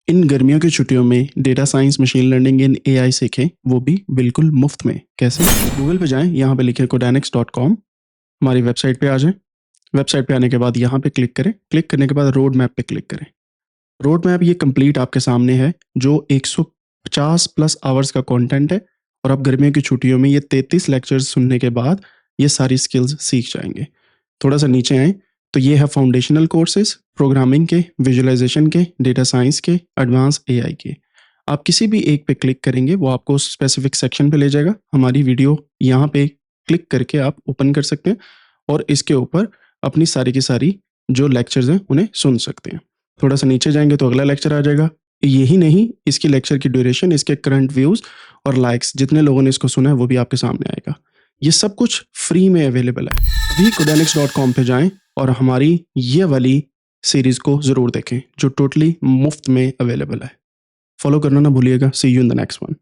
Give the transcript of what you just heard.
इन गर्मियों की छुट्टियों में डेटा साइंस, मशीन लर्निंग इन एआई सीखें, वो भी बिल्कुल मुफ्त में। कैसे? गूगल पे जाएँ, यहाँ पे लिखें codanix.com, हमारी वेबसाइट पे आ जाएँ। वेबसाइट पे आने के बाद यहाँ पे क्लिक करें। क्लिक करने के बाद रोड मैप पे क्लिक करें। रोड मैप ये कंप्लीट आपके सामने है, जो 150 प्लस आवर्स का कंटेंट है और आप गर्मियों की छुट्टियों में ये 33 लेक्चर्स सुनने के बाद ये सारी स्किल्स सीख जाएँगे। थोड़ा-सा नीचे आएँ, तो ये है फाउंडेशनल कोर्सेज़, प्रोग्रामिंग के, विजुअलाइज़ेशन के, डेटा साइंस के, एडवांस एआई के। आप किसी भी एक पे क्लिक करेंगे, वो आपको स्पेसिफिक सेक्शन पे ले जाएगा। हमारी वीडियो यहाँ पे क्लिक करके आप ओपन कर सकते हैं और इसके ऊपर अपनी सारी की सारी जो लेक्चर्स हैं, उन्हें सुन सकते हैं। थोड़ा-सा नीचे जाएँगे तो अगला लेक्चर आ जाएगा। यही नहीं, इसकी लेक्चर की ड्यूरेशन, इसके करंट व्यूज़ और लाइक्स, जितने लोगों ने इसको सुना है, वो भी आपके सामने आएगा। ये सब कुछ फ्री में अवेलेबल है। अभी codanix.com पे जाएँ और हमारी ये वाली सीरीज़ को ज़रूर देखें, जो टोटली मुफ्त में अवेलेबल है। फॉलो करना ना भूलिएगा। See you in the next one.